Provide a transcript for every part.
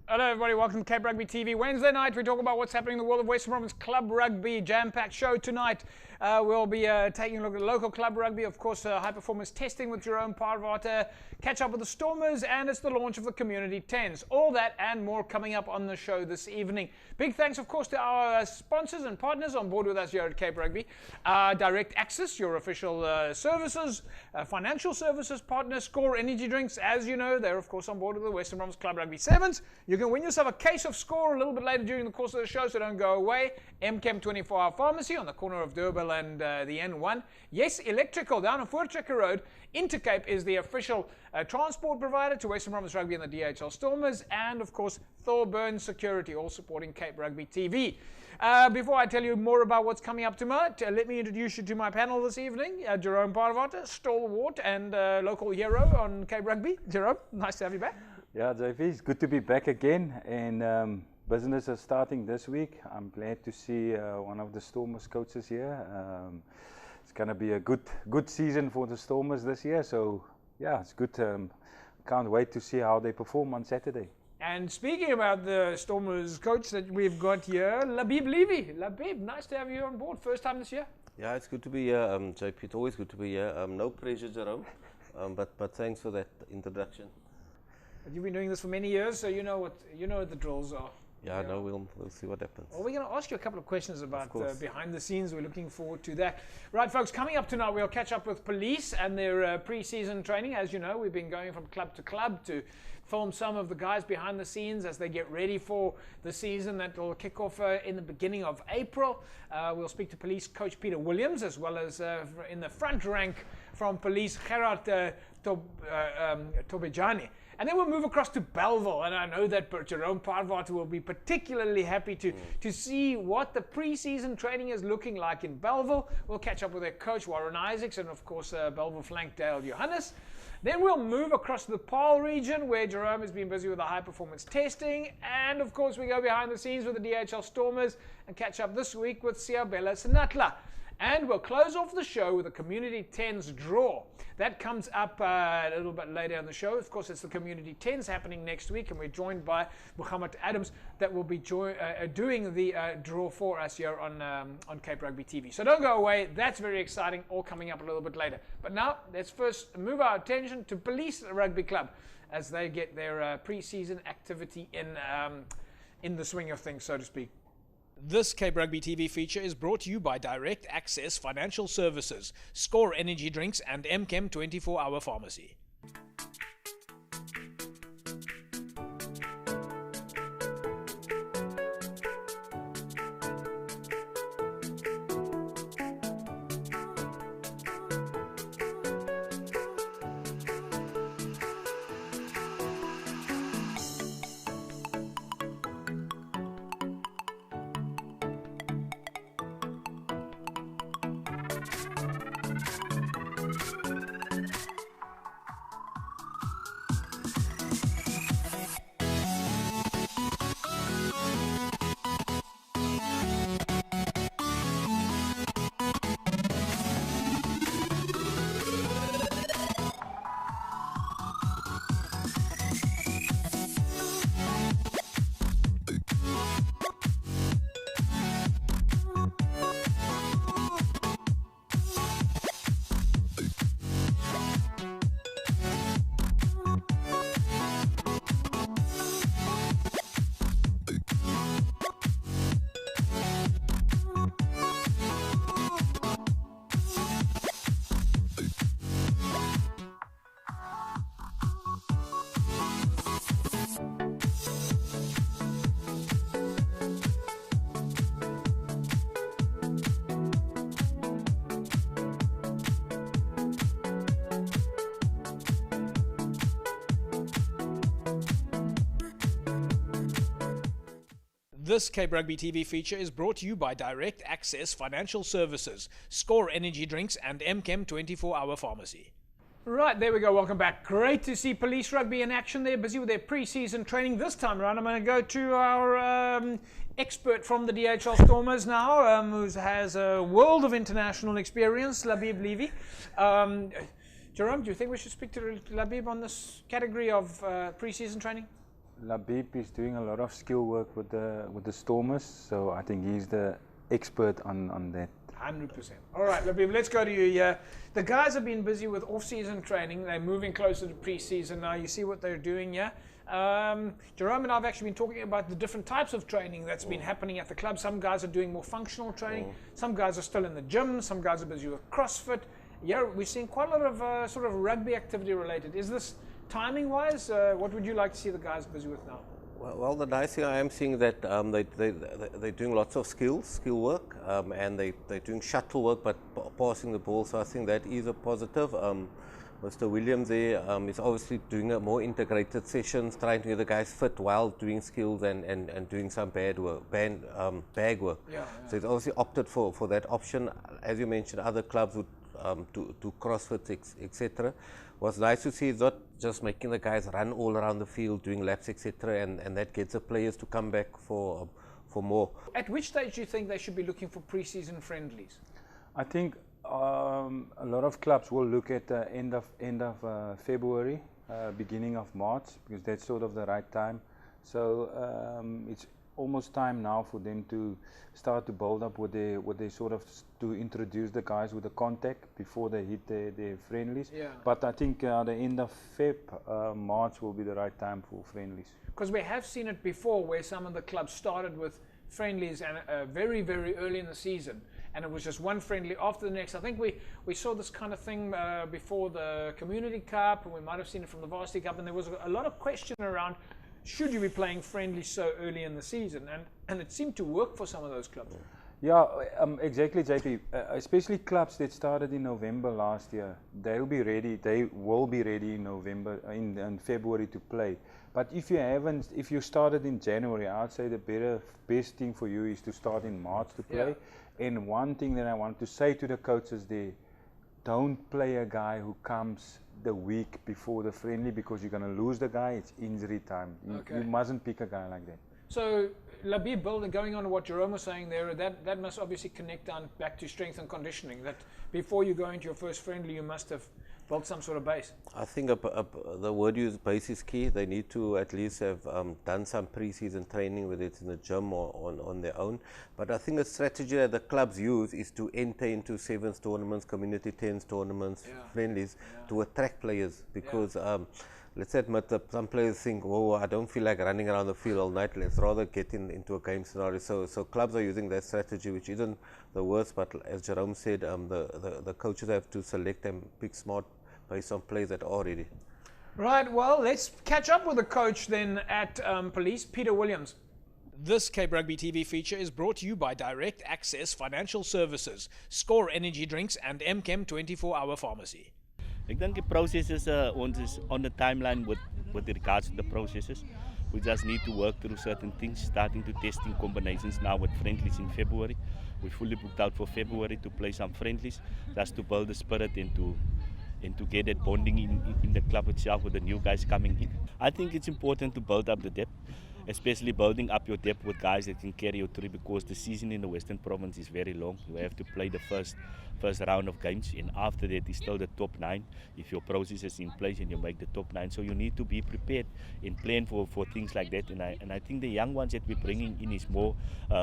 Hello everybody, welcome to Cape Rugby TV. Wednesday night we talk about what's happening in the world of Western Province Club Rugby. Jam-packed show tonight. We'll be taking a look at local club rugby, of course high performance testing with Jerome Parvata, catch up with the Stormers, and it's the launch of the Community 10s. All that and more coming up on the show this evening. Big thanks of course to our sponsors and partners on board with us here at Cape Rugby. Direct Access, your official services, financial services partner, Score Energy Drinks. As you know, they're of course on board with the Western Province Club Rugby 7s. You can win yourself a case of Score a little bit later during the course of the show, so don't go away. MChem 24-hour pharmacy on the corner of Durban and the N1. Yes, Electrical down on Voortrekker Road. Intercape is the official transport provider to Western Province Rugby and the DHL Stormers. And of course, Thorburn Security, all supporting Cape Rugby TV. Before I tell you more about what's coming up tonight, let me introduce you to my panel this evening. Jerome Parvata, stalwart and local hero on Cape Rugby. Jerome, nice to have you back. Yeah, JV, it's good to be back again, and business is starting this week. I'm glad to see one of the Stormers coaches here. It's going to be a good season for the Stormers this year, so yeah, it's good. Can't wait to see how they perform on Saturday. And speaking about the Stormers coach that we've got here, Labib Levy. Labib, nice to have you on board. First time this year? Yeah, it's good to be here, JP. It's always good to be here. No pressure, Jerome, but thanks for that introduction. You've been doing this for many years, so you know what the drills are. Yeah, no, we'll see what happens. Well, we're going to ask you a couple of questions about behind the scenes. We're looking forward to that. Right, folks, coming up tonight, we'll catch up with police and their pre-season training. As you know, we've been going from club to club to film some of the guys behind the scenes as they get ready for the season that will kick off in the beginning of April. We'll speak to police coach Peter Williams, as well as in the front rank from police Gerard Tobejani. And then we'll move across to Belleville, and I know that Jerome Parvata will be particularly happy to see what the pre-season training is looking like in Belleville. We'll catch up with their coach, Warren Isaacs, and of course Belleville flank Dale Johannes. Then we'll move across to the Paarl region, where Jerome has been busy with the high-performance testing. And of course we go behind the scenes with the DHL Stormers and catch up this week with Siabela Sinatla. And we'll close off the show with a Community 10s draw. That comes up a little bit later in the show. Of course, it's the Community 10s happening next week, and we're joined by Muhammad Adams that will be doing the draw for us here on Cape Rugby TV. So don't go away. That's very exciting, all coming up a little bit later. But now, let's first move our attention to Police Rugby Club as they get their pre-season activity in the swing of things, so to speak. This Cape Rugby TV feature is brought to you by Direct Access Financial Services, Score Energy Drinks, and MChem 24-hour pharmacy. This Cape Rugby TV feature is brought to you by Direct Access Financial Services, Score Energy Drinks, and MChem 24-hour pharmacy. Right, there we go. Welcome back. Great to see Police Rugby in action. They're busy with their pre-season training. This time around, I'm going to go to our expert from the DHL Stormers now, who has a world of international experience, Labib Levy. Jerome, do you think we should speak to Labib on this category of pre-season training? Labib is doing a lot of skill work with the Stormers, so I think he's the expert on that. 100%. All right, Labib, let's go to you here. The guys have been busy with off-season training. They're moving closer to pre-season now. You see what they're doing here. Jerome and I have actually been talking about the different types of training that's been happening at the club. Some guys are doing more functional training. Some guys are still in the gym. Some guys are busy with CrossFit. Yeah, we're seeing quite a lot of sort of rugby activity related. Is this timing-wise? What would you like to see the guys busy with now? Well, the nice thing I am seeing that they're doing lots of skill work, and they're doing shuttle work, but passing the ball. So I think that is a positive. Mr. Williams there is obviously doing a more integrated sessions, trying to get the guys fit while doing skills and doing some bag work. Yeah. So he's obviously opted for that option. As you mentioned, other clubs would do CrossFit, etc. Was nice to see. It's not just making the guys run all around the field, doing laps, etc. And that gets the players to come back for more. At which stage do you think they should be looking for pre-season friendlies? I think a lot of clubs will look at the end of February, beginning of March, because that's sort of the right time. So it's almost time now for them to start to build up what they sort of to introduce the guys with the contact before they hit their friendlies. Yeah. But I think the end of March will be the right time for friendlies. Because we have seen it before where some of the clubs started with friendlies and very, very early in the season, and it was just one friendly after the next. I think we saw this kind of thing before the Community Cup, and we might have seen it from the Varsity Cup, and there was a lot of question around should you be playing friendly so early in the season, and it seemed to work for some of those clubs. Yeah, exactly, JP. Especially clubs that started in November last year, they will be ready in November, in February to play. But if you started in January, I'd say the best thing for you is to start in March to play. Yeah. And one thing that I want to say to the coaches there, don't play a guy who comes the week before the friendly, because you're going to lose the guy. It's injury time. You mustn't pick a guy like that. So Labib, going on to what Jerome was saying there, that must obviously connect down back to strength and conditioning, that before you go into your first friendly you must have built some sort of base. I think the word used, base, is key. They need to at least have done some pre-season training, whether it's in the gym or on their own. But I think the strategy that the clubs use is to enter into sevens tournaments, community 10s tournaments, friendlies, to attract players, because let's admit that some players think, oh, I don't feel like running around the field all night, let's rather get into a game scenario. So clubs are using that strategy, which isn't the worst, but as Jerome said, the coaches have to select and pick smart based on players that are ready. Right, well, let's catch up with the coach then at Police, Peter Williams. This Cape Rugby TV feature is brought to you by Direct Access Financial Services, Score Energy Drinks and MChem 24-hour Pharmacy. Ek dink die processes ons is on the timeline with regards to the processes. We just need to work through certain things, starting to testing combinations now with friendlies in February. We're fully booked out for February to play some friendlies, just to build the spirit and to get that bonding in the club itself with the new guys coming in. I think it's important to build up the depth, especially building up your depth with guys that can carry you through, because the season in the Western Province is very long. You have to play the first round of games, and after that is still the top 9 if your process is in place and you make the top 9. So you need to be prepared and plan for things like that, and I think the young ones that we're bringing in is more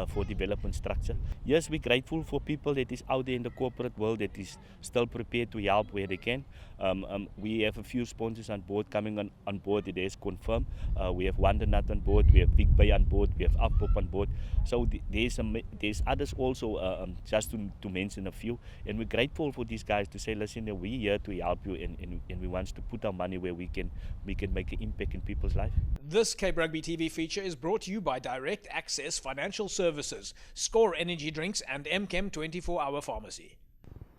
for development structure. Yes, we're grateful for people that is out there in the corporate world that is still prepared to help where they can. We have a few sponsors on board coming on board. It is confirmed. We have Wondernut on board, we have Big Bay on board, we have Afpop on board. So there's others also, just to mention a few. And we're grateful for these guys to say, listen, we're here to help you, and we want to put our money where we can make an impact in people's life. This Cape Rugby TV feature is brought to you by Direct Access Financial Services, Score Energy Drinks and MChem 24-hour Pharmacy.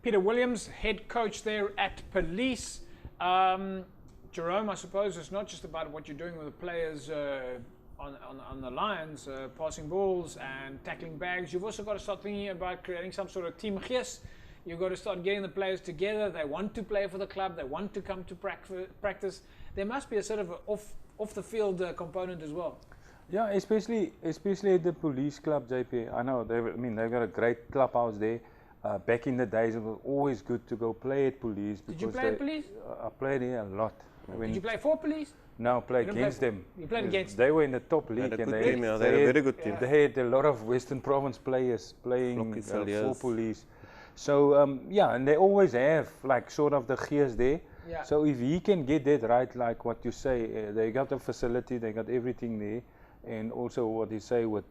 Peter Williams, head coach there at Police. Jerome, I suppose it's not just about what you're doing with the players on the lines, passing balls and tackling bags. You've also got to start thinking about creating some sort of team gees. You've got to start getting the players together. They want to play for the club. They want to come to practice. There must be a sort of off the field component as well. Yeah, especially at the Police club, JP. I know they've got a great clubhouse there. Back in the days, it was always good to go play at police. Did you because play at police? I played here a lot. Did you play for police? No, play You didn't against play them. You played against They were in the top league. Had a and good they team, yeah, had, they had a very good team. They had a lot of Western Province players playing for Yes. police. So yeah, and they always have like sort of the gears there. Yeah. So if he can get that right, like what you say, they got the facility, they got everything there, and also what you say with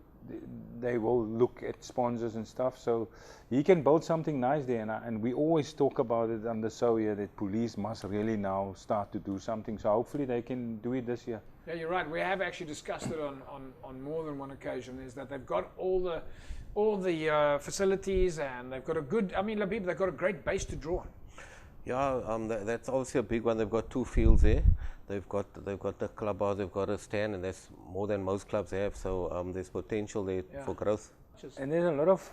they will look at sponsors and stuff. So he can build something nice there, and we always talk about it on the show here that police must really now start to do something. So hopefully they can do it this year. Yeah, you're right. We have actually discussed it on more than one occasion. Is that they've got all the facilities, and they've got a good. I mean, Labib, they've got a great base to draw on. Yeah, that's obviously a big one. They've got 2 fields there. They've got the clubhouse, they've got a stand, and that's more than most clubs have. So there's potential there for growth. And there's a lot of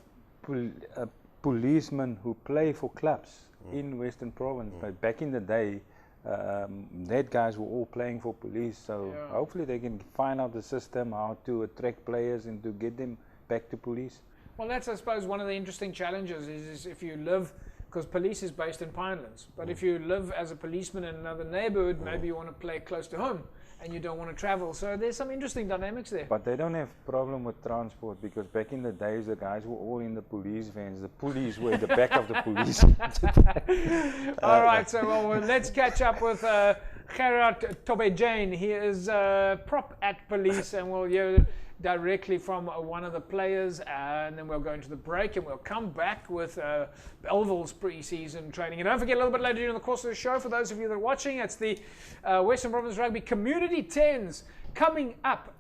policemen who play for clubs in Western Province. But back in the day, that guys were all playing for police. So hopefully they can find out the system, how to attract players and to get them back to police. Well, that's, I suppose, one of the interesting challenges is if you live, because police is based in Pinelands, but if you live as a policeman in another neighborhood, maybe you want to play close to home and you don't want to travel. So there's some interesting dynamics there. But they don't have problem with transport, because back in the days the guys were all in the police vans. The police were in the back of the police. All right, so well, let's catch up with Gerard Tobejane. He is prop at police, and we'll hear directly from one of the players, and then we'll go into the break, and we'll come back with Belleville's pre-season training. And don't forget, a little bit later during the course of the show, for those of you that are watching, it's the Western Province Rugby Community 10s coming up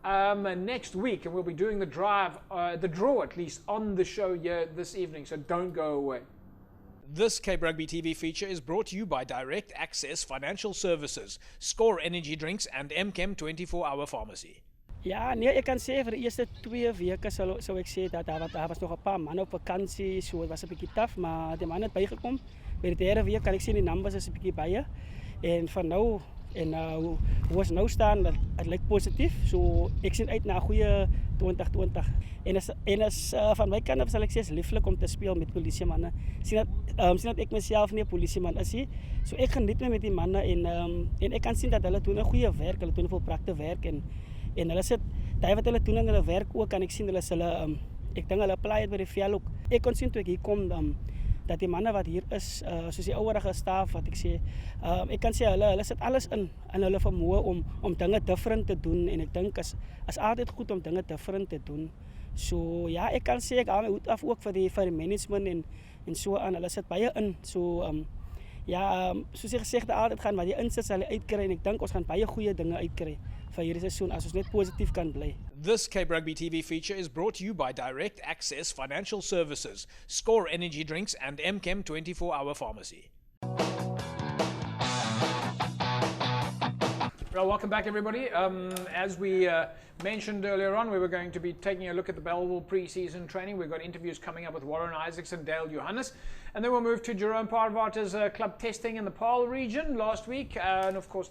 next week, and we'll be doing the draw at least, on the show here this evening, so don't go away. This Cape Rugby TV feature is brought to you by Direct Access Financial Services, Score Energy Drinks, and MChem 24-hour Pharmacy. Ja, nee, ek kan sê vir die eerste 2 weke sou ek sê dat daar was nog 'n paar manne op vakansie, so dit was 'n bietjie taaf, maar die manne het bygekom. By die derde week kan ek sien die numbers is 'n bietjie baie. En van nou en hoe ons nou staan, dit lyk positief. So ek sien uit na 'n goeie 2020. En as van my kant af sal ek sê is lieflik om te speel met polisiemanne. Sien dat ek myself nie 'n polisieman is nie. So ek geniet met die manne en ek kan sien dat hulle doen 'n goeie werk, hulle doen volprakte werk en hulle sit daai wat hulle doen in hulle werk ook, kan ek sien hulle ek dink hulle apply dit by die vel ook. Ek kon sien toe ek hier kom dat die manne wat hier is, soos die ouerige staf wat ek sê, ek kan sê hulle sit alles in hulle vermoë om dinge different te doen, en ek dink as altyd goed om dinge different te doen. So ja, ek kan sê ek haal my hoed af ook vir die management en so aan. Hulle sit baie in. So soos jy gesê het, altyd gaan wat jy insit sal jy uitkry, en ek dink ons gaan baie goeie dinge uitkry vir hierdie seisoen as ons net positief kan bly. This Cape Rugby TV feature is brought to you by Direct Access Financial Services, Score Energy Drinks, and MChem 24-hour Pharmacy. Well, welcome back, everybody. As we mentioned earlier on, we were going to be taking a look at the Belleville pre-season training. We've got interviews coming up with Warren Isaacs and Dale Johannes. And then we'll move to Jerome Parvater's club testing in the Paarl region last week. And of course,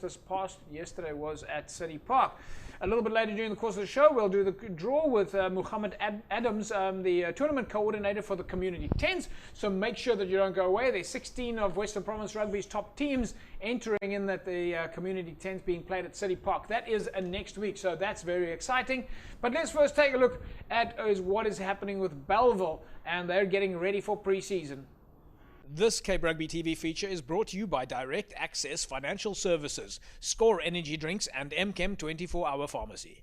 yesterday was at City Park. A little bit later during the course of the show, we'll do the draw with Muhammad Adams, the tournament coordinator for the Community 10s. So make sure that you don't go away. There's 16 of Western Province Rugby's top teams entering in that the Community 10s being played at City Park. That is next week, so that's very exciting. But let's first take a look at what is happening with Belleville, and they're getting ready for pre-season. This Cape Rugby TV feature is brought to you by Direct Access Financial Services, Score Energy Drinks, and MChem 24-hour Pharmacy.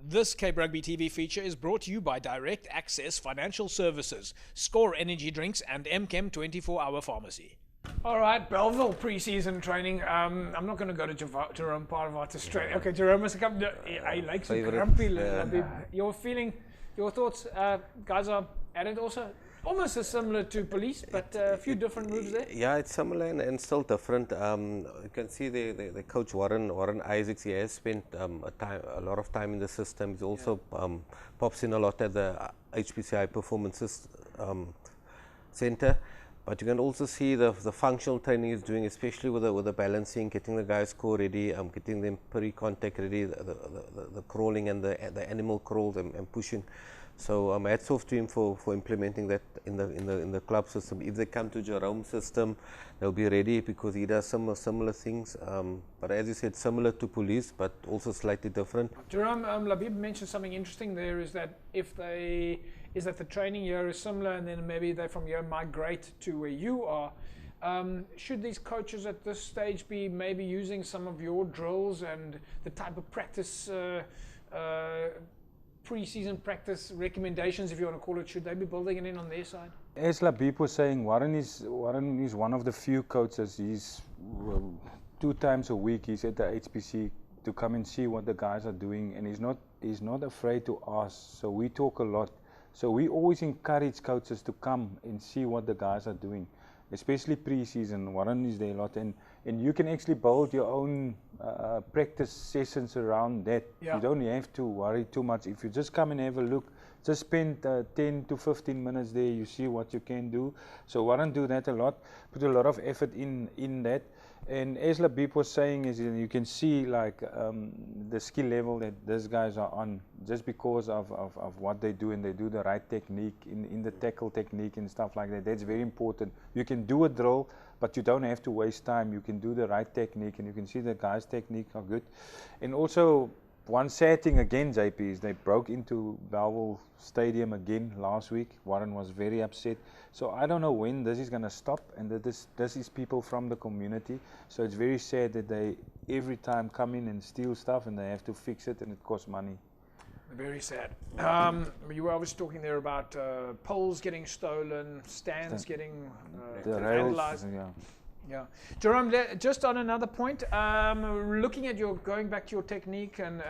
This Cape Rugby TV feature is brought to you by Direct Access Financial Services, Score Energy Drinks, and MChem 24-hour pharmacy. All right, Belleville pre-season training. I'm not going to go to Jerome Parvata straight. Okay, Jerome has come. I like some grumpy little bit. Your thoughts, guys are at it also? Almost as similar to police, but a few different moves there. Yeah, it's similar and still different. You can see the coach Warren Isaacs. He has spent a lot of time in the system. He's also pops in a lot at the HPCI Performance Center. But you can also see the functional training he's doing, especially with the balancing, getting the guys core ready, getting them pre-contact ready, the crawling and the animal crawls and pushing. So hats off to him for implementing that in the club system. If they come to Jerome's system, they'll be ready because he does similar things. But as you said, similar to police, but also slightly different. Jerome, Labib mentioned something interesting there, is that the training here is similar, and then maybe they from here migrate to where you are. Should these coaches at this stage be maybe using some of your drills and the type of practice, pre-season practice recommendations, if you want to call it, should they be building it in on their side? As Labib was saying, Warren is one of the few coaches. He's 2 times a week. He's at the HPC to come and see what the guys are doing, and he's not afraid to ask. So we talk a lot. So we always encourage coaches to come and see what the guys are doing, especially pre-season. Warren is there a lot, and you can actually build your own practice sessions around that. Yeah. You don't have to worry too much. If you just come and have a look, just spend 10 to 15 minutes there, you see what you can do. So Warren do that a lot, put a lot of effort in that. And as Labib was saying, is you can see like the skill level that these guys are on just because of what they do, and they do the right technique in the tackle technique and stuff like that. That's very important. You can do a drill, but you don't have to waste time. You can do the right technique, and you can see the guys' technique are good. And also, one sad thing again, JP, is they broke into Belleville Stadium again last week. Warren was very upset. So I don't know when this is going to stop, and that this is people from the community. So it's very sad that they every time come in and steal stuff, and they have to fix it, and it costs money. Very sad. You were obviously talking there about poles getting stolen, stands getting vandalized. Yeah, Jerome. Just on another point, looking at going back to your technique and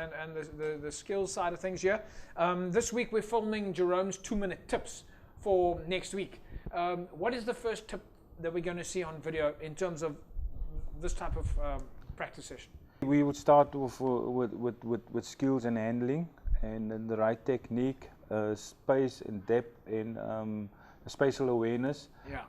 the skills side of things here. This week we're filming Jerome's 2-minute tips for next week. What is the first tip that we're going to see on video in terms of this type of practice session? We would start with skills and handling, and then the right technique, space and depth, and spatial awareness. Yeah.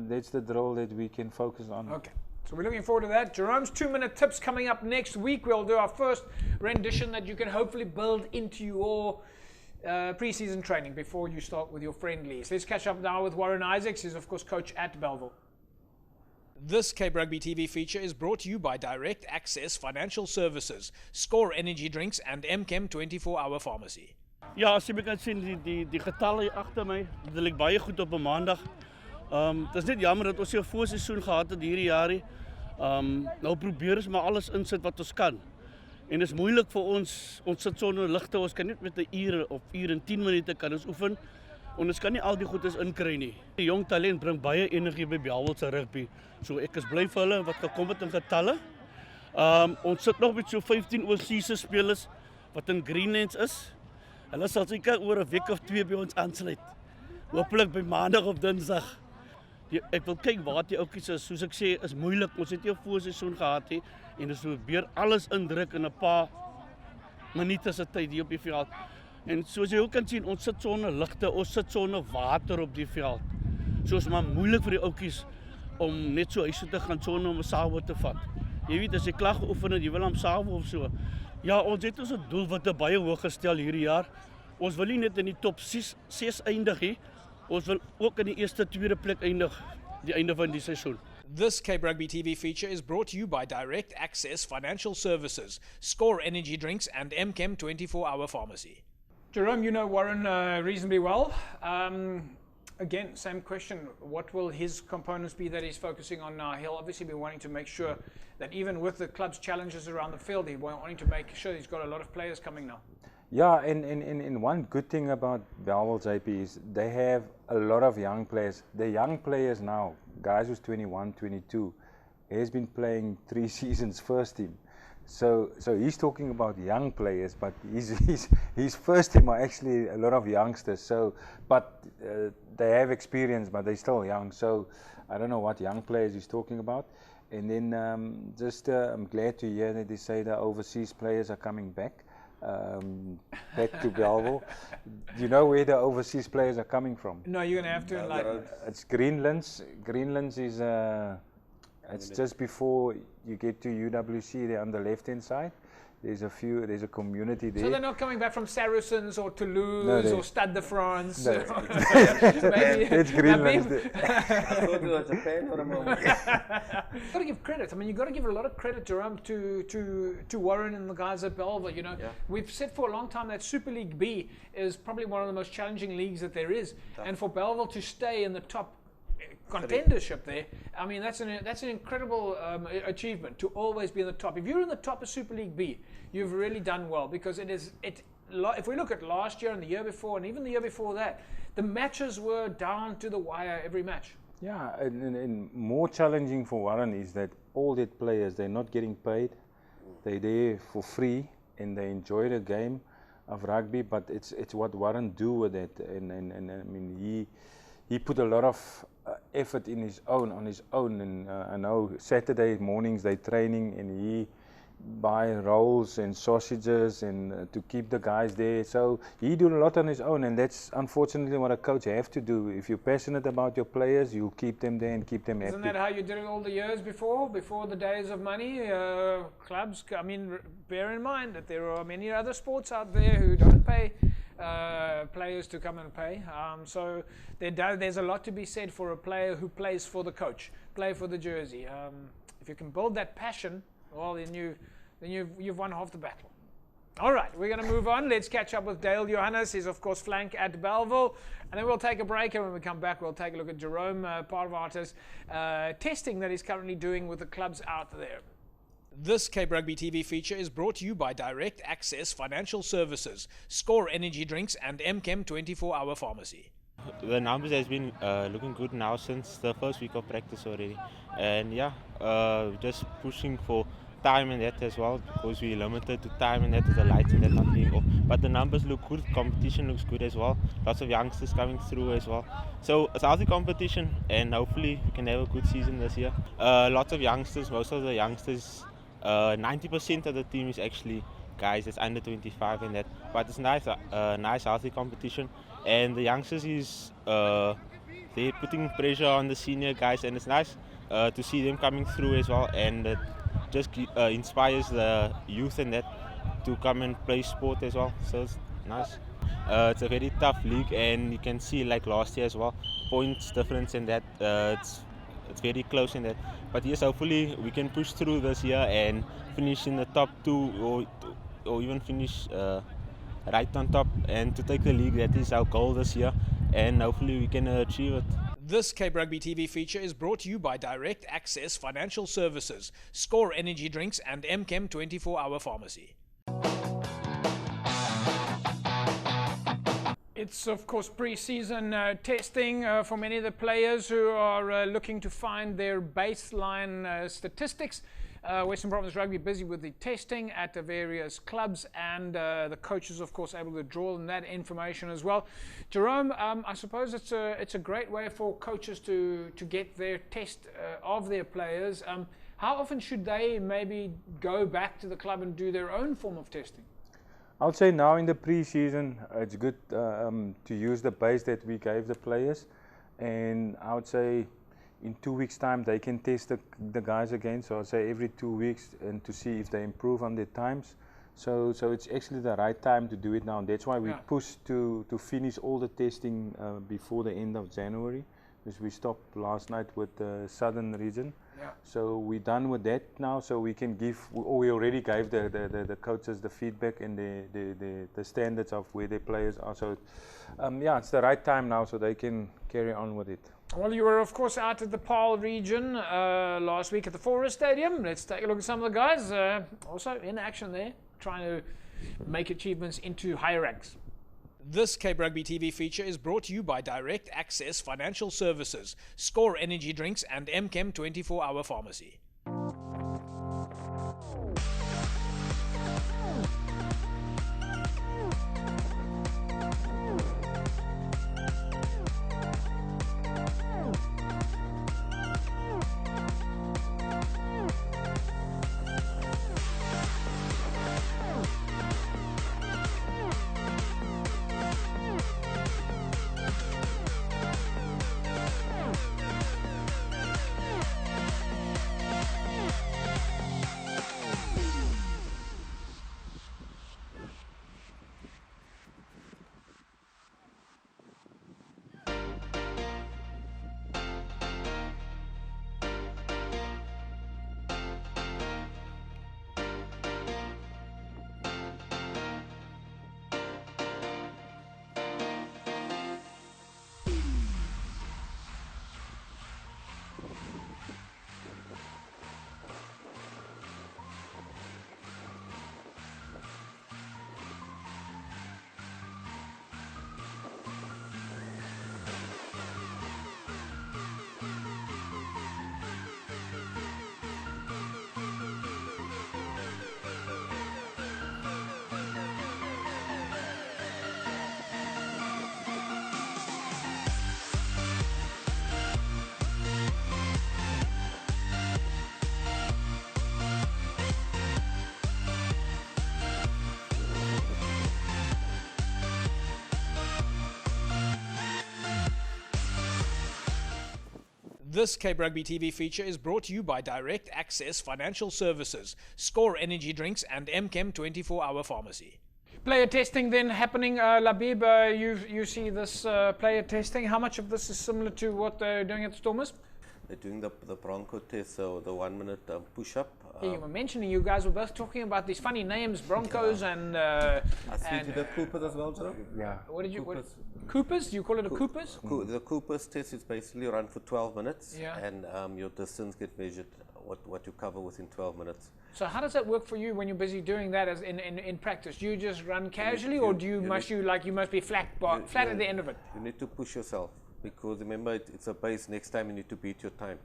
That's the drill that we can focus on. Okay. So we're looking forward to that. Jerome's 2-minute tips coming up next week. We'll do our first rendition that you can hopefully build into your pre-season training before you start with your friendlies. Let's catch up now with Warren Isaacs. He's of course coach at Belleville. This Cape Rugby TV feature is brought to you by Direct Access Financial Services, Score Energy Drinks, and MChem 24-hour pharmacy. Ja, as jy kan sien die getalle hier agter my, dit lyk baie goed op 'n maandag. Dit is net jammer dat ons hier 'n voorseisoen gehad het hierdie jaar nie. Nou probeer ons maar alles insit wat ons kan. En dit is moeilik vir ons sit sonder ligte, ons kan net met 'n uur of uur en 10 minute kan ons oefen. En ons kan nie al die goedes inkry nie. Die jong talent bring baie energie by Belleville se rugby. So ek is bly vir hulle wat gekom het in getalle. Ons sit nog met so 15 oorseese spelers wat in Greenlands is. Hulle sal seker oor 'n week of 2 by ons aansluit. Hoopelik by maandag of dinsdag. Ek wil kyk waar die ouetjies is. Soos ek sê, is moeilik. Ons het nie 'n voorseisoen gehad nie en ons probeer alles indruk in 'n paar minute se tyd hier op die veld. En soos jy ook kan sien, ons sit sonder ligte, ons sit sonder water op die veld. So is maar moeilik vir die ouetjies om net so huis toe te gaan sonder om 'n sawe te vat. Jy weet, as jy klaar geoefen het, jy wil hom sawe of so. Ja, ons het ons doelwitte baie hoog gestel hierdie jaar. Ons wil nie net in die top 6 eindig nie. Ons wil ook in die eerste, tweede plek eindig die einde van die seisoen. This Cape Rugby TV feature is brought to you by Direct Access Financial Services, Score Energy Drinks, and MChem 24-hour pharmacy. Jerome, you know Warren reasonably well. Again, same question. What will his components be that he's focusing on now? He'll obviously be wanting to make sure that even with the club's challenges around the field, he's wanting to make sure he's got a lot of players coming now. Yeah, and one good thing about Bellville JP is they have a lot of young players. The young players now, guys who's 21, 22, has been playing 3 seasons first team. So he's talking about young players, but his first team are actually a lot of youngsters. So, but they have experience, but they're still young. So I don't know what young players he's talking about. And then I'm glad to hear that they say the overseas players are coming back. Back to Bellville. Do you know where the overseas players are coming from? No, you're going to have to enlighten. It's Greenlands. Greenlands is it's just before you get to UWC. There on the left-hand side. There's a community there. So they're not coming back from Saracens or Toulouse or Stade de France. No. It's Greenland. I thought it was Japan for a moment. You've got to give credit. I mean, you've got to give a lot of credit, Jerome, to Warren and the guys at Bellville. You know, we've said for a long time that Super League B is probably one of the most challenging leagues that there is, and for Bellville to stay in the top contendership there, I mean, that's an incredible achievement to always be in the top. If you're in the top of Super League B, you've really done well, because if we look at last year and the year before and even the year before that, the matches were down to the wire every match. Yeah, and more challenging for Warren is that all their players, they're not getting paid. They're there for free and they enjoy the game of rugby, but it's what Warren do with it, and I mean he put a lot of effort on his own, and I know Saturday mornings they training, and he buy rolls and sausages and to keep the guys there. So he do a lot on his own, and that's unfortunately what a coach have to do. If you're passionate about your players, you keep them there and keep them happy. Isn't that how you did it all the years before the days of money? Clubs, I mean, bear in mind that there are many other sports out there who don't pay players to come and pay. So there's a lot to be said for a player who plays for the coach, play for the jersey. If you can build that passion, well, then you've won half the battle. All right, we're going to move on. Let's catch up with Dale Johannes. He's, of course, flank at Bellville. And then we'll take a break, and when we come back, we'll take a look at Jerome Parvarter's testing that he's currently doing with the clubs out there. This Cape Rugby TV feature is brought to you by Direct Access Financial Services, Score Energy Drinks, and MChem 24-Hour Pharmacy. The numbers has been looking good now since the first week of practice already, and just pushing for time and that as well, because we're limited to time and that with the lights and that not being off. But the numbers look good, competition looks good as well, lots of youngsters coming through as well. So it's a healthy competition, and hopefully we can have a good season this year. Lots of youngsters, most of the youngsters, 90% of the team is actually guys that's under 25 and that, but it's nice healthy competition, and the youngsters is they're putting pressure on the senior guys, and it's nice to see them coming through as well, and it just inspires the youth and that to come and play sport as well, so it's nice. It's a very tough league, and you can see like last year as well, points difference and that, it's very close in that. But yes, hopefully we can push through this year and finish in the top 2 or even finish right on top, and to take the league. That is our goal this year, and hopefully we can achieve it. This Cape Rugby TV feature is brought to you by Direct Access Financial Services, Score Energy Drinks, and MChem 24-Hour Pharmacy. It's, of course, pre-season testing for many of the players who are looking to find their baseline statistics. Western Province Rugby busy with the testing at the various clubs, and the coaches, of course, able to draw on that information as well. Jerome, I suppose it's a great way for coaches to get their test of their players. How often should they maybe go back to the club and do their own form of testing? I would say now in the pre-season, it's good to use the base that we gave the players, and I would say in 2 weeks' time they can test the guys again. So I'd say every 2 weeks, and to see if they improve on their times. So it's actually the right time to do it now, and that's why we push to finish all the testing before the end of January, because we stopped last night with the southern region. Yeah. So we're done with that now, so we can give, or we already gave the coaches the feedback and the standards of where their players are. So it's the right time now, so they can carry on with it. Well, you were, of course, out at the Paarl region last week at the Forest Stadium. Let's take a look at some of the guys also in action there, trying to make achievements into higher ranks. This Cape Rugby TV feature is brought to you by Direct Access Financial Services, Score Energy Drinks and MChem 24-hour Pharmacy. This Cape Rugby TV feature is brought to you by Direct Access Financial Services, Score Energy Drinks and MChem 24-hour Pharmacy. Player testing then happening, Labib, you see this player testing. How much of this is similar to what they're doing at Stormers? They're doing the Bronco test, so the 1 minute push-up. Yeah, you were mentioning, you guys were both talking about these funny names, Broncos and... I see to the Coopers as well, Joe. Yeah. What did you... Coopers. Coopers? Do you call it a Coopers? The Coopers test is basically run for 12 minutes, Yeah. and your distance get measured, what you cover within 12 minutes. So how does that work for you when you're busy doing that as in practice? Do you just run casually, or do you must be flat at the end of it? You need to push yourself, because remember it's a pace. Next time you need to beat your time.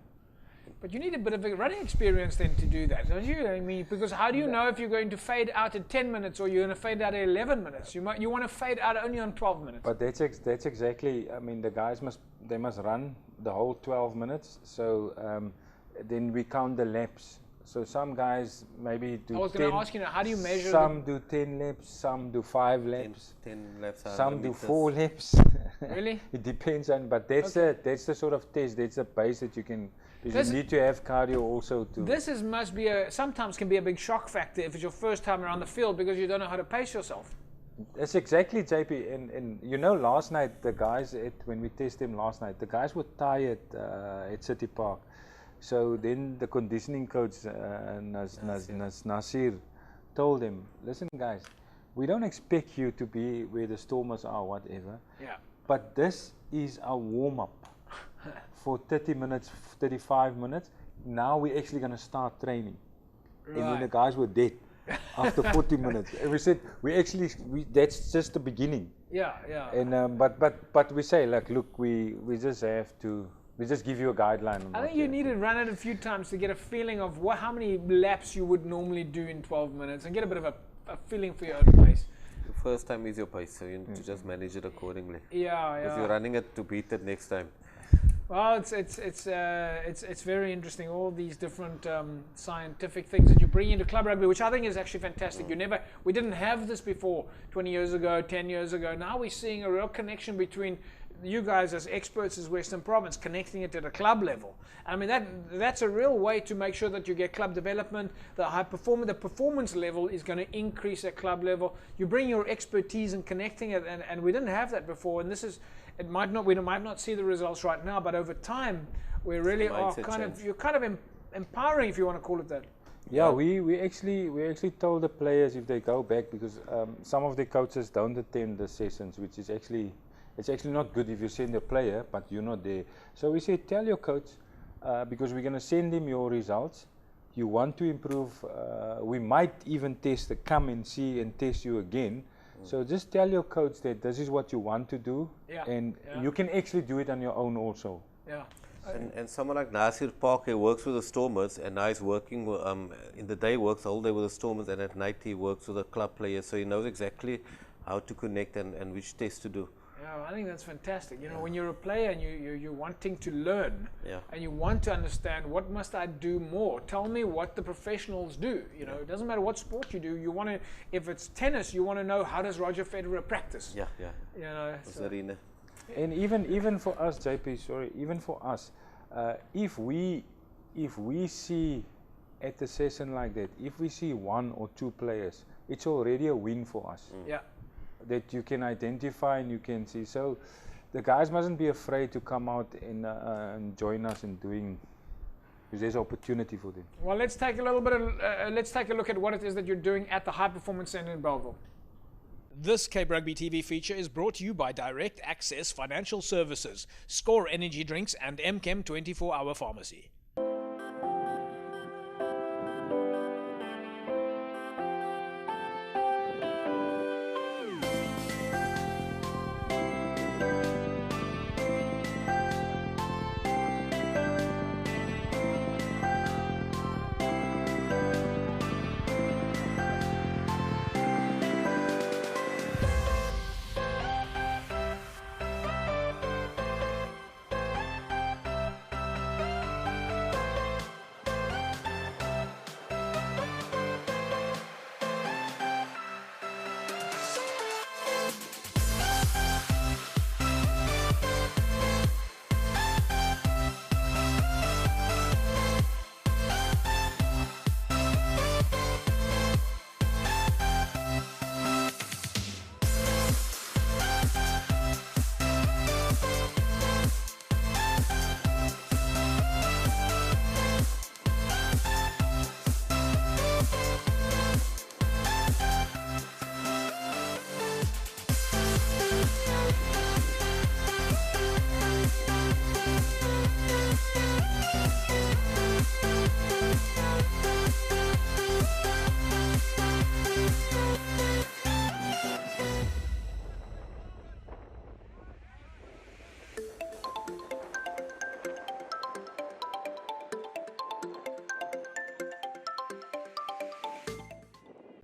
But you need a bit of a running experience then to do that, don't you? I mean, because how do you know if you're going to fade out at 10 minutes or you're going to fade out at 11 minutes? You want to fade out only on 12 minutes. But that's exactly. I mean, the guys must run the whole 12 minutes. So then we count the laps. So some guys maybe do. I was going to ask you, how do you measure? Some do 10 laps, some do 5 laps, 10 laps. some do 4 laps. Really? It depends on, but that's the sort of test. That's the pace that you can. You need to have cardio also to. This must be sometimes can be a big shock factor if it's your first time around the field because you don't know how to pace yourself. That's exactly, JP. And you know, last night the guys when we tested them last night, the guys were tired at City Park. So then the conditioning coach Nasir told them, "Listen, guys, we don't expect you to be where the Stormers are, whatever. Yeah. But this is our warm up." For 30 minutes, 35 minutes. Now we're actually going to start training. Right. And then the guys were dead after 40 minutes. And we said, that's just the beginning. Yeah, yeah. And but we say, like, look, we just have to, we just give you a guideline. I think you need to run it a few times to get a feeling of how many laps you would normally do in 12 minutes and get a bit of a feeling for your own pace. The first time is your pace, so you need to just manage it accordingly. Yeah, because you're running it to beat it next time. Well, it's very interesting. All these different scientific things that you bring into club rugby, which I think is actually fantastic. We didn't have this before 20 years ago, 10 years ago. Now we're seeing a real connection between you guys as experts as Western Province, connecting it at a club level. I mean that's a real way to make sure that you get club development. The performance level is going to increase at club level. You bring your expertise in connecting it, and we didn't have that before. And this is. We might not see the results right now, but over time, we really are you're kind of empowering, if you want to call it that. Yeah, we actually told the players if they go back, because some of the coaches don't attend the sessions, which is actually not good if you send a player but you're not there. So we said, tell your coach, because we're going to send him your results, you want to improve, we might even come and see and test you again. So just tell your coach that this is what you want to do, and you can actually do it on your own also. Yeah. And someone like Nasir Parker works with the Stormers, and now he's working in the day, works all day with the Stormers, and at night he works with the club players, so he knows exactly how to connect and which tests to do. Yeah, I think that's fantastic. You know, when you're a player and you're wanting to learn, and you want to understand what must I do more, tell me what the professionals do. You know, it doesn't matter what sport you do. You want to, if it's tennis, you want to know how does Roger Federer practice. Yeah. You know, so. And even for us, JP, even for us, if we see at a session like that, if we see 1 or 2 players, it's already a win for us. Yeah. That you can identify and you can see. So the guys mustn't be afraid to come out and join us in doing, because there's opportunity for them. Well, let's take a little bit of, let's take a look at what it is that you're doing at the High Performance Centre in Bellville. This Cape Rugby TV feature is brought to you by Direct Access Financial Services, Score Energy Drinks and MChem 24-Hour Pharmacy.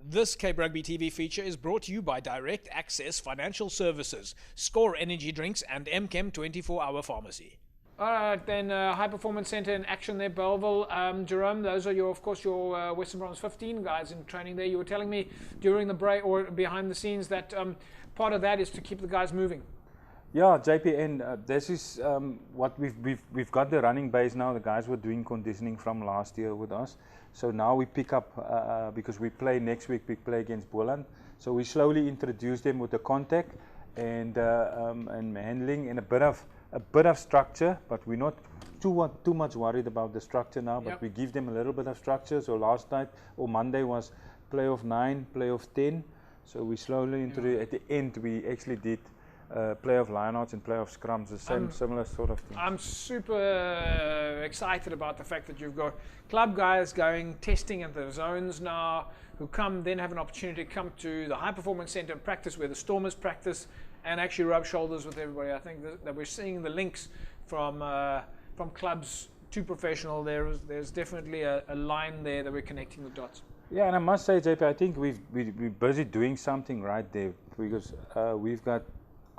This Cape Rugby TV feature is brought to you by Direct Access Financial Services, Score Energy Drinks and MChem 24-Hour Pharmacy. All right, then High Performance Centre in action there, Bellville. Jerome, those are your, of course, your Western Province 15 guys in training there. You were telling me during the break or behind the scenes that part of that is to keep the guys moving. Yeah, JP, and this is what we've got the running base now. The guys were doing conditioning from last year with us. So now we pick up, because we play next week, we play against Boland. So we slowly introduce them with the contact and handling and a bit of structure, but we're not too much worried about the structure now, but we give them a little bit of structure. So last night or Monday was play of 9, play of 10. So we slowly introduce, at the end we actually did play of lineouts and play of scrums, the same similar sort of thing. I'm super excited about the fact that you've got club guys going testing at the zones now, who come then have an opportunity to come to the High Performance Centre and practice where the Stormers practice and actually rub shoulders with everybody. I think that we're seeing the links from clubs to professional. There's definitely a line there that we're connecting the dots. Yeah, and I must say, JP, I think we're busy doing something right there, because we've got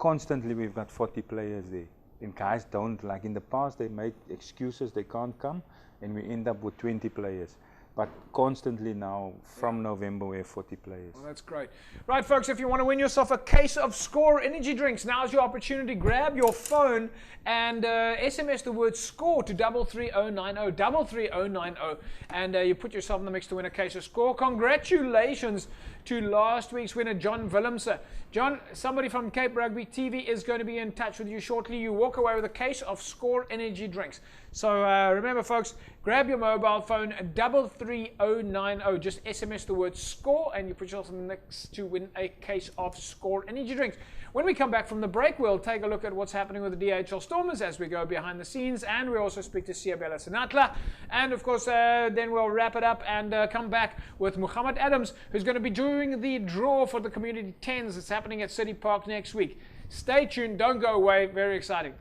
40 players there. And guys don't, like in the past, they made excuses, they can't come, and we end up with 20 players. But constantly now, from November, we have 40 players. Well, that's great. Right, folks, if you want to win yourself a case of Score Energy Drinks, now's your opportunity. Grab your phone and SMS the word SCORE to 33090, 33090, and you put yourself in the mix to win a case of Score. Congratulations to last week's winner, John Willemse. John, somebody from Cape Rugby TV is going to be in touch with you shortly. You walk away with a case of Score energy drinks. So remember, folks, grab your mobile phone, 33090. Just SMS the word SCORE and you put yourself in the mix to win a case of Score energy drinks. When we come back from the break, we'll take a look at what's happening with the DHL Stormers as we go behind the scenes, and we also speak to Siabela Sinatla. And of course, then we'll wrap it up and come back with Muhammad Adams, who's going to be doing the draw for the Community 10s. It's happening at City Park next week. Stay tuned, don't go away, very exciting.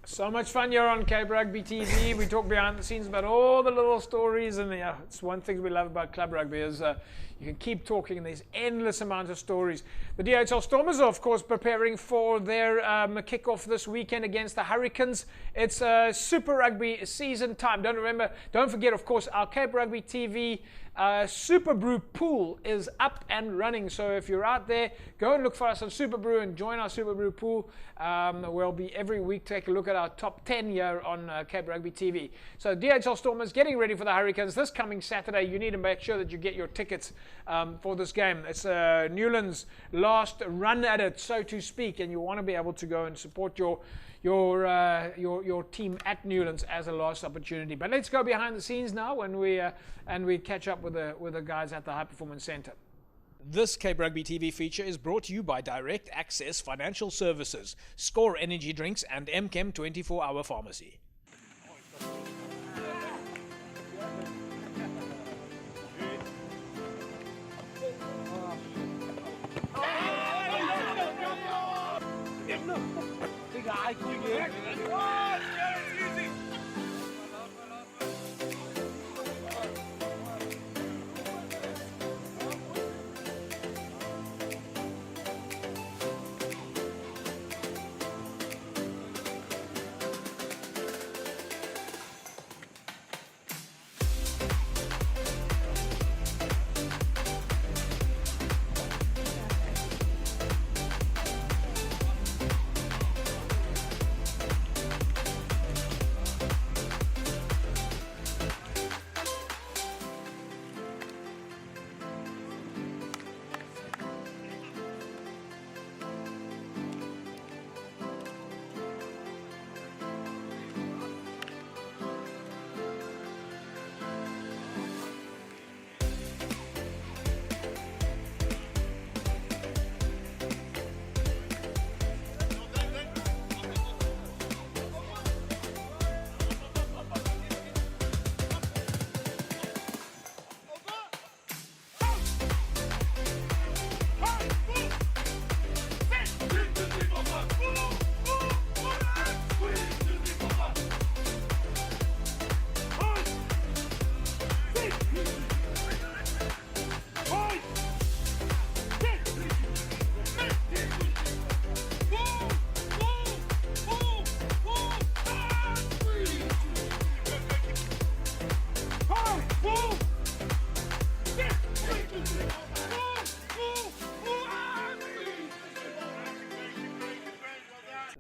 So much fun here on Cape Rugby TV. We talk behind the scenes about all the little stories, and it's one thing we love about club rugby is you can keep talking, and there's endless amounts of stories. The DHL Stormers are, of course, preparing for their kickoff this weekend against the Hurricanes. It's Super Rugby season time. Don't forget, of course, our Cape Rugby TV Super Brew pool is up and running. So if you're out there, go and look for us on Super Brew and join our Super Brew pool. We'll be every week take a look at our top 10 here on Cape Rugby TV. So DHL Stormers getting ready for the Hurricanes this coming Saturday. You need to make sure that you get your tickets for this game. It's Newland's last run at it, so to speak, and you want to be able to go and support your team at Newlands as a last opportunity. But let's go behind the scenes now when we catch up with the guys at the High Performance Centre. This Cape Rugby TV feature is brought to you by Direct Access Financial Services, Score Energy Drinks, and MChem 24-Hour Pharmacy.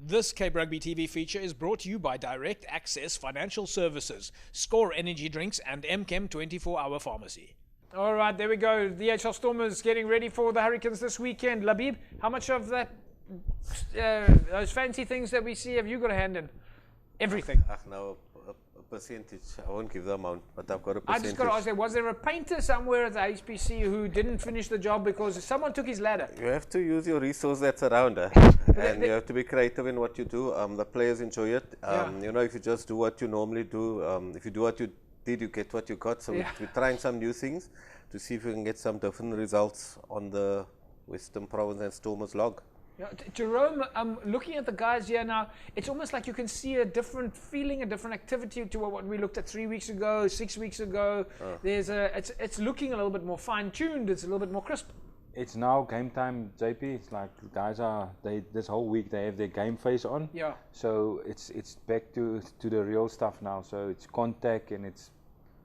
This Cape Rugby TV feature is brought to you by Direct Access Financial Services, Score Energy Drinks, and MChem 24-Hour Pharmacy. All right, there we go. The DHL Stormers getting ready for the Hurricanes this weekend. Labib, how much of that, those fancy things that we see, have you got a hand in? Everything. No, a percentage. I won't give the amount, but I've got a I percentage. just got to ask you, was there a painter somewhere at the HPC who didn't finish the job because someone took his ladder? You have to use your resource that's around, and you have to be creative in what you do. The players enjoy it. You know, if you just do what you normally do, if you do what you did, you get what you got. So we're trying some new things to see if we can get some different results on the Western Province and Stormers log. Yeah, Jerome, looking at the guys here now, it's almost like you can see a different feeling, a different activity to what we looked at 3 weeks ago, 6 weeks ago. It's looking a little bit more fine-tuned. It's a little bit more crisp. It's now game time, JP. It's like the guys this whole week they have their game face on. Yeah. So it's back to the real stuff now. So it's contact and it's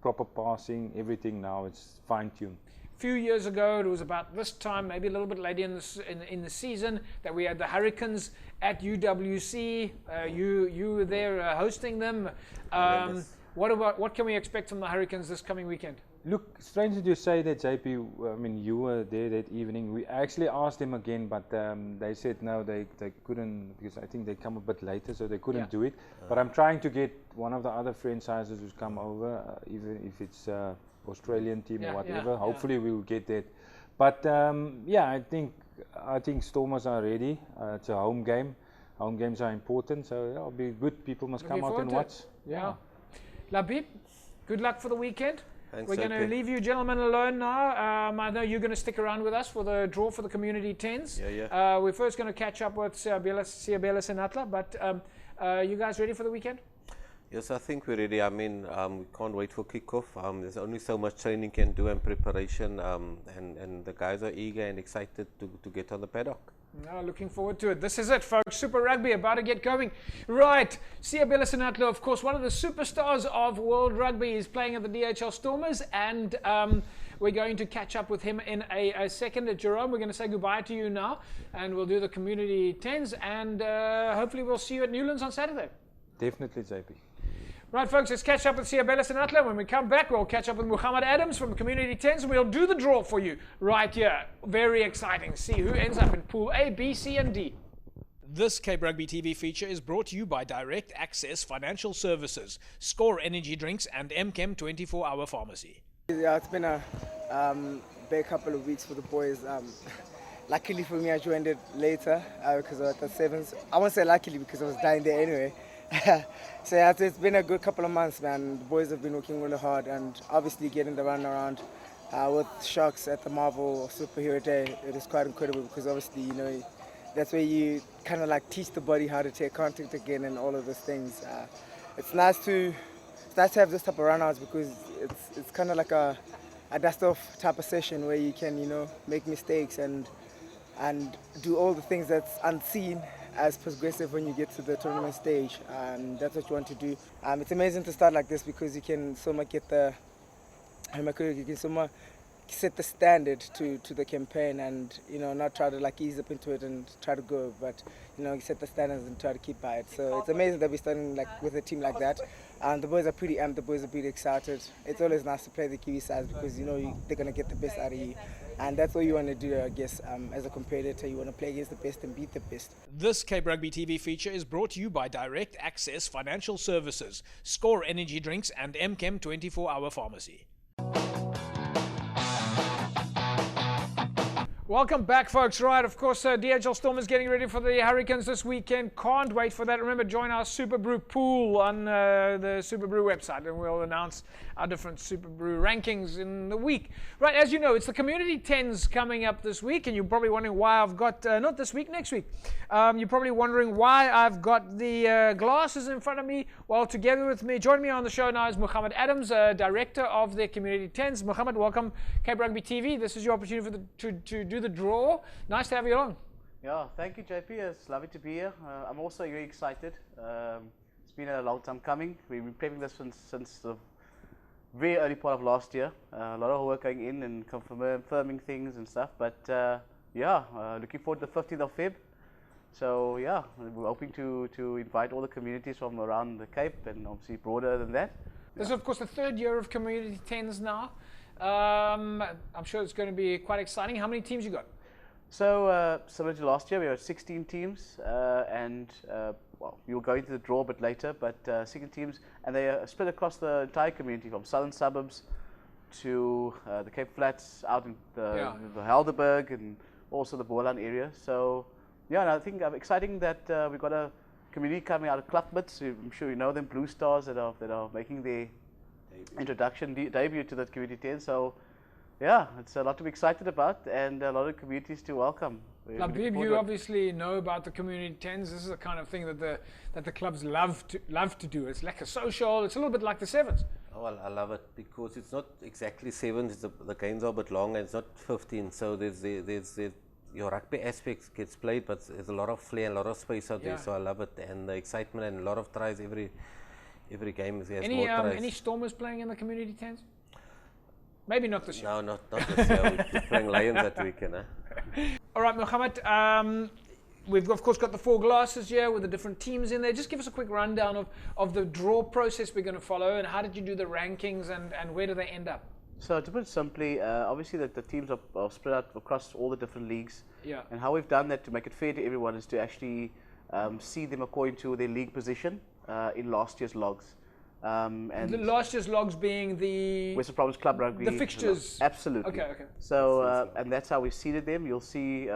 proper passing, everything now. It's fine-tuned. Few years ago, it was about this time, maybe a little bit later in the season, that we had the Hurricanes at UWC. You were there hosting them. What can we expect from the Hurricanes this coming weekend? Look, strange that you say that, JP. I mean, you were there that evening. We actually asked them again, but they said no, they couldn't, because I think they come a bit later, so they couldn't do it. But I'm trying to get one of the other franchises who's come over, even if it's Australian team or whatever. Hopefully we'll get that. But yeah, I think Stormers are ready. It's a home game. Home games are important, so yeah, it'll be good. People must come out and watch. Yeah. Labib, good luck for the weekend. Thanks, We're going to leave you gentlemen alone now. I know you're going to stick around with us for the draw for the Community 10s. We're first going to catch up with Siabelis and Atla, but you guys ready for the weekend? Yes, I think we're ready. I mean, we can't wait for kickoff. There's only so much training can do and preparation, and the guys are eager and excited to get on the paddock. Looking forward to it. This is it, folks. Super Rugby about to get going. Right. Siabelis and Atla, of course, one of the superstars of World Rugby, is playing at the DHL Stormers, and we're going to catch up with him in a second. Jerome, we're going to say goodbye to you now, and we'll do the Community 10s, and hopefully we'll see you at Newlands on Saturday. Definitely, JP. Right, folks, let's catch up with Siabelis and Atla. When we come back, we'll catch up with Muhammad Adams from Community 10s, and we'll do the draw for you right here. Very exciting. See who ends up in Pool A, B, C, and D. This Cape Rugby TV feature is brought to you by Direct Access Financial Services, Score Energy Drinks, and MChem 24-Hour Pharmacy. Yeah, it's been a big couple of weeks for the boys. Luckily for me, I joined it later because I was at the sevens. I won't say luckily because I was dying there anyway. So yeah, it's been a good couple of months, man. The boys have been working really hard, and obviously getting the run around with Sharks at the Marvel Superhero Day, it is quite incredible because obviously, you know, that's where you kind of like teach the body how to take contact again and all of those things. It's nice to have this type of runouts because it's kind of like a dust-off type of session where you can, you know, make mistakes and do all the things that's unseen as progressive when you get to the tournament stage, and that's what you want to do. It's amazing to start like this because you can so much get set the standard to the campaign, and you know, not try to like ease up into it and try to go, but you know, you set the standards and try to keep by it. So it's amazing that we're starting like with a team like that, and the boys are pretty amped, the boys are pretty excited. It's always nice to play the Kiwi sides because you know they're gonna get the best out of you, and that's what you want to do, I guess. As a competitor, you want to play against the best and beat the best. This Cape Rugby TV feature is brought to you by Direct Access Financial Services, Score Energy Drinks, and MChem 24-Hour Pharmacy. Welcome back, folks. Right, of course, DHL Stormers getting ready for the Hurricanes this weekend. Can't wait for that. Remember, join our Super Brew pool on the Super Brew website, and we'll announce our different Super Brew rankings in the week. Right, as you know, it's the Community 10s coming up this week, and you're probably wondering why I've got, not this week, next week. You're probably wondering why I've got the glasses in front of me. Well, together with me, joining me on the show now is Muhammad Adams, Director of the Community 10s. Muhammad, welcome, Cape Rugby TV. This is your opportunity to do the draw. Nice to have you on. Yeah, thank you, JP. It's lovely to be here. I'm also very excited. It's been a long time coming. We've been prepping this since the very early part of last year. A lot of work going in and confirming things and stuff. But yeah, looking forward to the 15th of Feb. So yeah, we're hoping to invite all the communities from around the Cape and obviously broader than that. This is, of course, the third year of Community 10s now. I'm sure it's going to be quite exciting. How many teams you got? So similar to last year, we had 16 teams, and well, we'll go into the draw a bit later, but 16 teams, and they are split across the entire community, from southern suburbs to the Cape Flats, out in the Helderberg, and also the Boland area. So yeah, and I think exciting that we've got a community coming out of Clubmits. I'm sure you know them, Blue Stars, that are making their introduction debut to that Community 10. So yeah, it's a lot to be excited about and a lot of communities to welcome. Labib, you obviously know about the Community 10s. This is the kind of thing that the clubs love to do. It's like a social. It's a little bit like the sevens. Oh, well, I love it because it's not exactly sevens. The games are a bit long and it's not 15. So there's your rugby aspect gets played, but there's a lot of flair and a lot of space out there. So I love it, and the excitement and a lot of tries every game. Has more tries. Any Stormers playing in the Community 10s? Maybe not this year. No, not this year. We're playing Lions that weekend. All right, Muhammad. we've of course got the 4 glasses here with the different teams in there. Just give us a quick rundown of the draw process we're going to follow, and how did you do the rankings, and where do they end up? So to put it simply, obviously the teams are spread out across all the different leagues. Yeah. And how we've done that to make it fair to everyone is to actually see them according to their league position in last year's logs. And The last year's logs being the Western Province Club Rugby. the fixtures. Absolutely. Okay. So and that's how we seeded them. You'll see.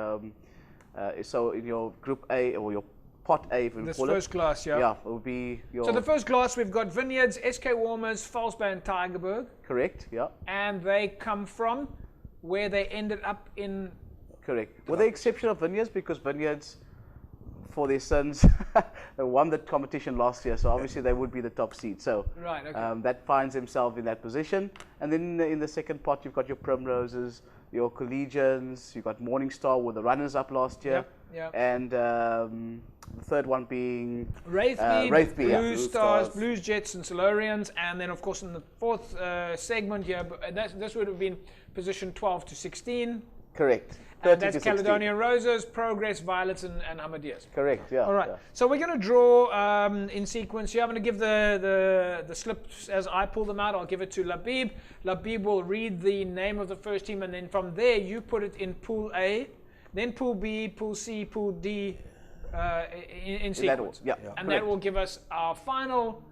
So in your Group A, or your Pot A, if we This call first it. class, yeah. Yeah, it will be your. So the first class, we've got Vineyards, SK Warmers, Falsebay and Tygerberg. Correct. Yeah. And they come from where they ended up in. Correct. With the exception of Vineyards, because Vineyards, for their sons, won the competition last year, so obviously they would be the top seed. So Right, okay. that finds himself in that position. And then in the second pot, you've got your Primroses, your Collegians, you've got Morningstar with the runners-up last year. Yeah. And the third one being Wraithby, yeah. Blue Stars, Blues, Jets, and Solarians, and then of course in the fourth segment here, this would have been position 12 to 16. Correct. And that's Caledonian Roses, Progress, Violets, and Ahmadiyas. Correct. Yeah. All right. Yeah. So we're going to draw in sequence here. I'm going to give the slips as I pull them out. I'll give it to Labib. Labib will read the name of the first team, and then from there you put it in Pool A, then Pool B, Pool C, Pool D in sequence. Yeah. And that will give us our final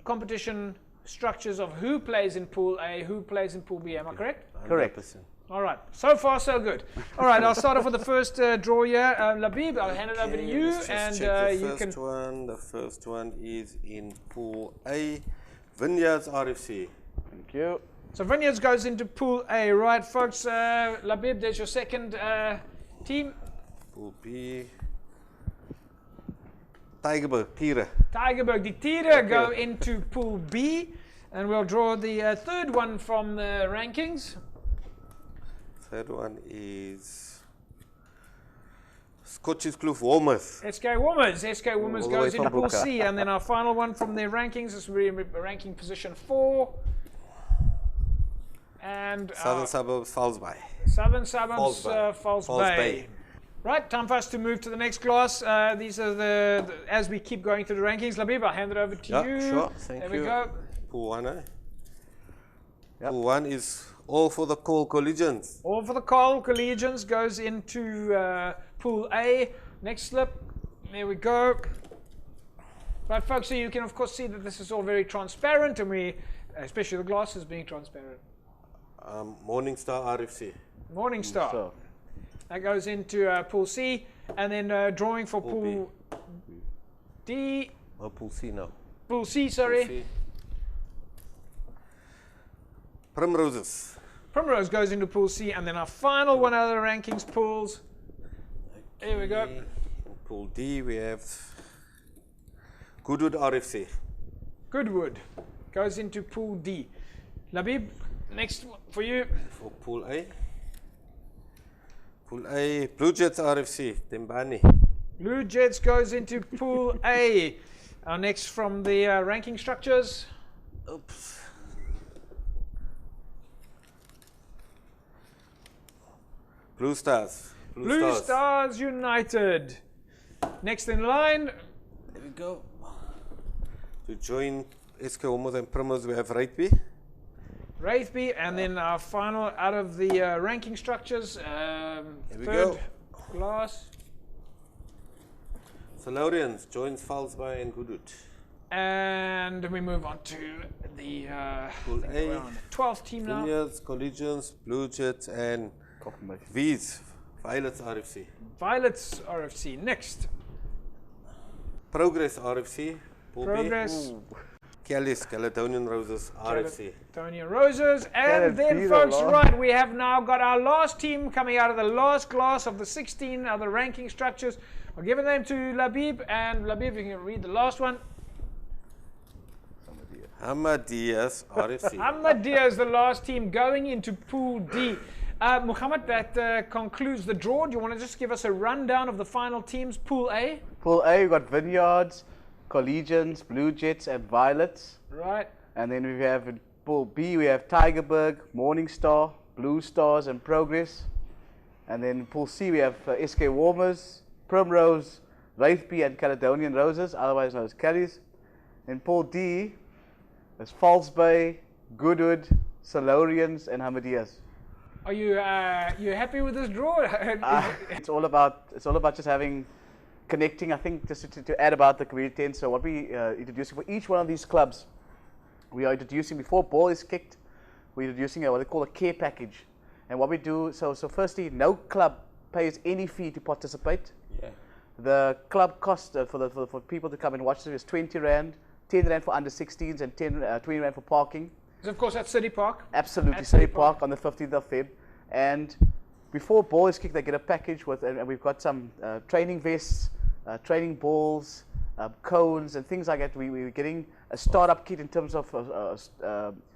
competition structures of who plays in Pool A, who plays in Pool B. Am I correct? 100%. All right. So far, so good. All right. I'll start off with the first draw here. Labib, I'll hand it over to you, Let's just and check you can. The first one is in Pool A, Vineyards RFC. Thank you. So Vineyards goes into Pool A, right, folks? Labib, there's your second team. Pool B, Tygerberg, Tiere. Tygerberg, the Tiere go into Pool B, and we'll draw the third one from the rankings. Third one is Scotches Kloof Warmers. SK Warmers. SK Warmers All the goes way into from Pool Buka. C, and then our final one from their rankings is ranking position 4. And Southern Suburbs, Falsebay. Southern Suburbs, Falsebay. False False Bay. Bay. Right, time for us to move to the next class. These are the as we keep going through the rankings. Labib, I'll hand it over to you. Sure. Thank there you. we go. Pool 1, eh? Yep. Pool 1 is all for the Call Collegians. All for the Call Collegians goes into Pool A. Next slip. There we go. Right, folks, so you can of course see that this is all very transparent, and we, especially the glasses being transparent. Morningstar RFC. Morningstar. So, That goes into Pool C, and then drawing for Pool Pool D. Oh, Pool C now. Pool C, sorry. Pool C. Primroses. Primrose goes into Pool C, and then our final one out of the rankings pools. There we go. In Pool D we have Goodwood RFC. Goodwood goes into Pool D. Labib, next one for you. For Pool A. Pool A, Blue Jets RFC, Tembani. Blue Jets goes into Pool A. Our next from the ranking structures. Oops. Blue Stars. Blue Stars United. Next in line. There we go. To join SK Homos and Primos we have Rugby. Wraithby, and then our final out of the ranking structures. we Third go. class. Solarians joins Falsebay and Goodwood. And we move on to the Pool A. we're on the 12th team now. Vineyards, Collegians, Blue Jets and V's, Violets RFC. Violets RFC. Next. Progress RFC. Pool B. Progress. Callis, Caledonian Roses RFC. Tony Roses. And then, Peter, folks, Lord. right, we have now got our last team coming out of the last class of the 16 other ranking structures. I'll give a name to Labib, and Labib, you can read the last one. Ahmadiyas RFC. Ahmadiyya is the last team going into Pool D. Muhammad, that concludes the draw. Do you want to just give us a rundown of the final teams? Pool A. Pool A, we've got Vineyards, Collegians, Blue Jets, and Violets. Right. And then we have in Pool B, we have Tygerberg, Morningstar, Blue Stars, and Progress. And then in Pool C, we have SK Warmers, Primrose, Rugby and Caledonian Roses, otherwise known as Carries. In Pool D, there's Falls Bay, Goodwood, Solorians and Hamadias. Are you happy with this draw? It's all about just connecting. I think just to add about the community tent. So what we introducing for each one of these clubs, we are introducing before ball is kicked. We're introducing what they call a care package. And what we do, so firstly, no club pays any fee to participate. Yeah. The club cost for people to come and watch this is 20 Rand, 10 Rand for under 16s, and 20 Rand for parking. So of course, at City Park. Absolutely, At City Park on the 15th of Feb. And before ball is kicked, they get a package with, and we've got some training vests, training balls, cones, and things like that. We're getting a startup kit in terms of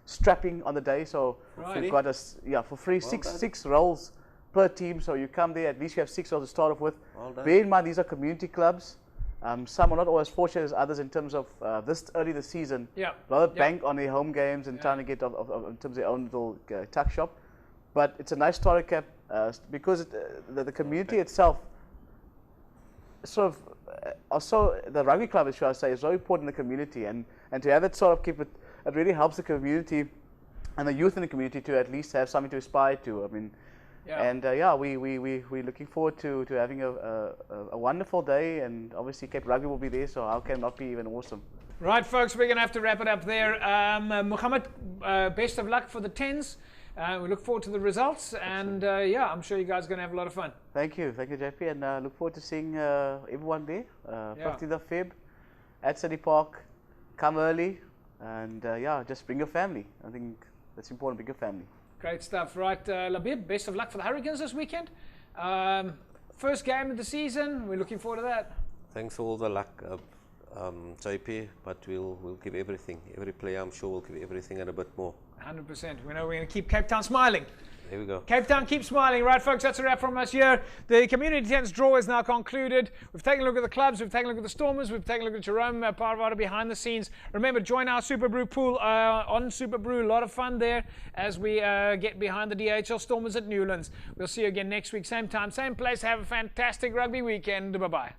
strapping on the day. So we've got for free six rolls per team. So you come there, at least you have 6 rolls to start off with. Bear in mind, these are community clubs. Some are not always fortunate as others in terms of this early the season. Yeah. Rather bank on their home games and trying to get in terms of their own little tuck shop. But it's a nice starter cap because the community itself sort of also the rugby club, should I say, is very important in the community, and to have it sort of keep it really helps the community and the youth in the community to at least have something to aspire to. I mean, we're looking forward to having a wonderful day, and obviously Cape Rugby will be there, so how can it not be even awesome? Right, folks, we're going to have to wrap it up there. Mohammed, best of luck for the 10s. We look forward to the results, and I'm sure you guys are going to have a lot of fun. Thank you, JP, and look forward to seeing everyone there. 15th of Feb at City Park. Come early, and just bring your family. I think that's important. Bring your family. Great stuff. Right, Labib, best of luck for the Hurricanes this weekend. First game of the season. We're looking forward to that. Thanks for all the luck, JP, but we'll give everything. Every player, I'm sure, will give everything and a bit more. 100%. We know we're going to keep Cape Town smiling. There we go. Cape Town, keep smiling. Right, folks, that's a wrap from us here. The Community 10s draw is now concluded. We've taken a look at the clubs. We've taken a look at the Stormers. We've taken a look at Jerome Parvata behind the scenes. Remember, join our Super Brew pool on Super Brew. A lot of fun there as we get behind the DHL Stormers at Newlands. We'll see you again next week. Same time, same place. Have a fantastic rugby weekend. Bye-bye.